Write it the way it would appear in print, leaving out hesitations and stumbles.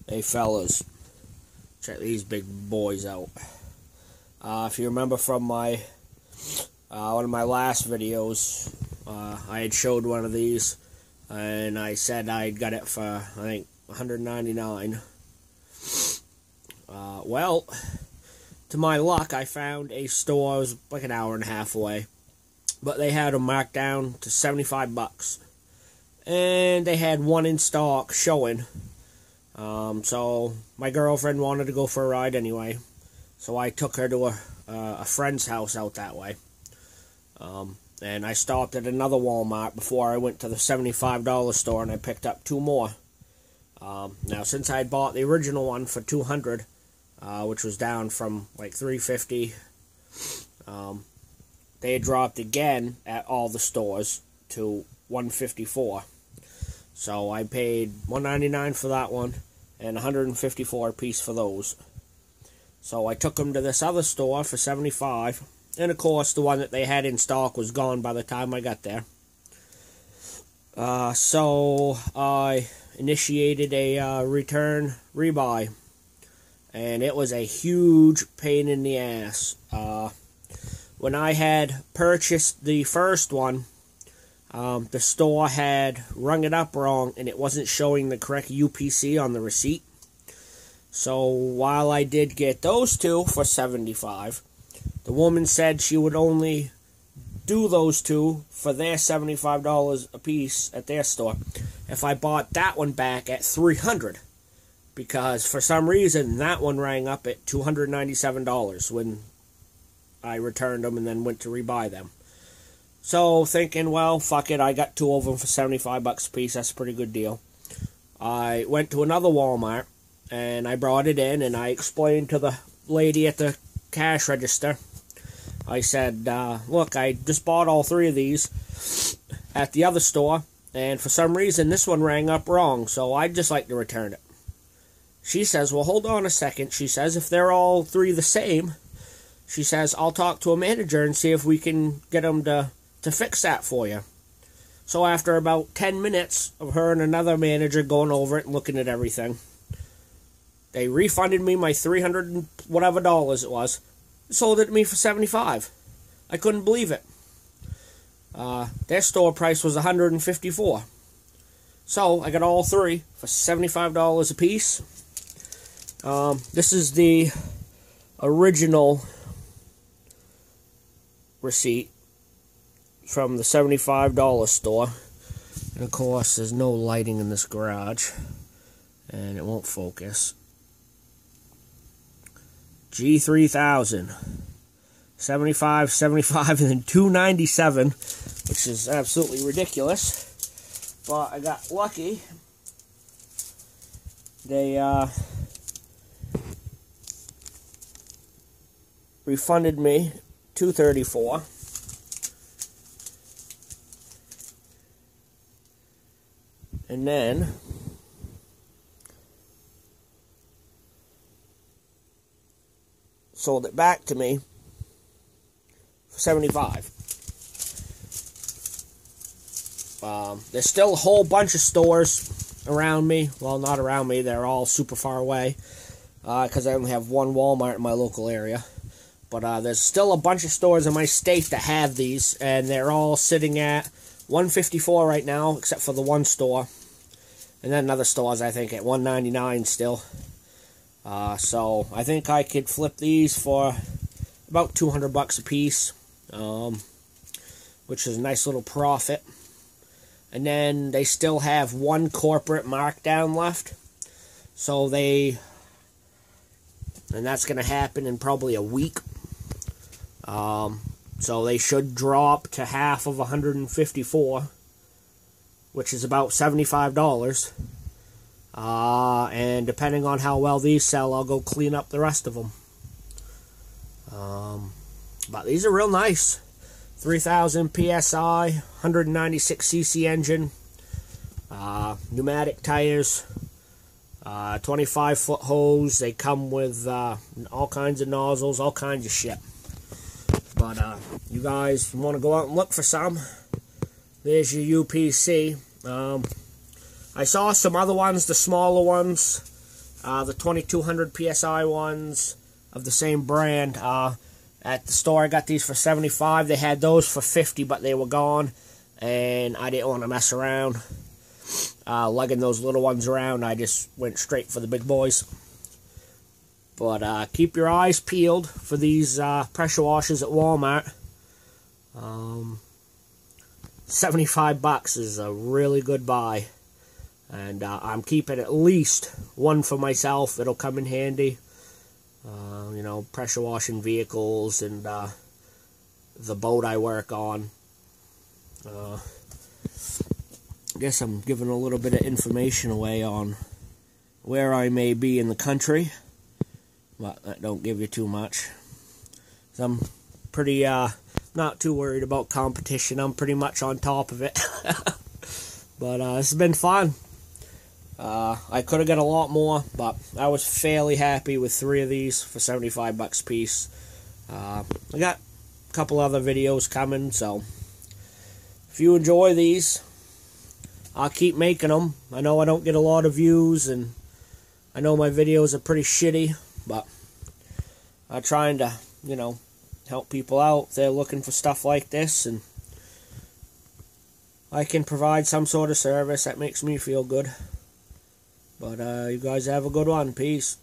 Hey fellas, check these big boys out. If you remember from my one of my last videos, I had showed one of these, and I said I got it for I think $199. Well, to my luck, I found a store. It was like an hour and a half away, but they had them marked down to $75, and they had one in stock showing. So my girlfriend wanted to go for a ride anyway, so I took her to a friend's house out that way. And I stopped at another Walmart before I went to the $75 store, and I picked up two more. Now, since I had bought the original one for $200, which was down from like $350, they had dropped again at all the stores to $154. So I paid $199 for that one and $154 a piece for those. So I took them to this other store for $75, and of course the one that they had in stock was gone by the time I got there. So I initiated a return rebuy, and it was a huge pain in the ass. When I had purchased the first one, the store had rung it up wrong, and it wasn't showing the correct UPC on the receipt. So while I did get those two for $75, the woman said she would only do those two for their $75 a piece at their store if I bought that one back at $300, because for some reason that one rang up at $297 when I returned them and then went to rebuy them. So, thinking, well, fuck it, I got two of them for $75 a piece. That's a pretty good deal. I went to another Walmart, and I brought it in, and I explained to the lady at the cash register. I said, look, I just bought all three of these at the other store, and for some reason this one rang up wrong, so I'd just like to return it. She says, well, hold on a second. She says, if they're all three the same, she says, I'll talk to a manager and see if we can get them to fix that for you. So after about 10 minutes of her and another manager going over it and looking at everything, they refunded me my $300 and whatever dollars it was, sold it to me for $75. I couldn't believe it. Their store price was $154. So I got all three for $75 a piece. This is the original receipt from the $75 store, and of course there's no lighting in this garage and it won't focus. G3000, 75, 75, and then $297, which is absolutely ridiculous, but I got lucky. They refunded me $234. And then sold it back to me for $75. There's still a whole bunch of stores around me. Well, not around me. They're all super far away because I only have one Walmart in my local area. But there's still a bunch of stores in my state that have these, and they're all sitting at $154 right now, except for the one store. And then other stores, I think, at $199 still. So I think I could flip these for about $200 a piece, which is a nice little profit. And then they still have one corporate markdown left. So and that's going to happen in probably a week. So they should drop to half of $154, which is about $75. And depending on how well these sell, I'll go clean up the rest of them. But these are real nice. 3,000 PSI, 196 cc engine, pneumatic tires, 25-foot hose. They come with all kinds of nozzles, all kinds of shit. But you guys want to go out and look for some, there's your UPC. I saw some other ones, the smaller ones. The 2200 PSI ones of the same brand. At the store, I got these for $75. They had those for $50, but they were gone, and I didn't want to mess around lugging those little ones around. I just went straight for the big boys. But keep your eyes peeled for these pressure washers at Walmart. $75 is a really good buy, and I'm keeping at least one for myself. It'll come in handy. You know, pressure washing vehicles and the boat I work on. I guess I'm giving a little bit of information away on where I may be in the country, but that don't give you too much. So I'm pretty not too worried about competition. I'm pretty much on top of it. But it's been fun. I could have got a lot more, but I was fairly happy with 3 of these for $75 a piece. I got a couple other videos coming, so if you enjoy these, I'll keep making them. I know I don't get a lot of views, and I know my videos are pretty shitty, but I'm trying to, you know, help people out. They're looking for stuff like this, and I can provide some sort of service that makes me feel good. But you guys have a good one. Peace.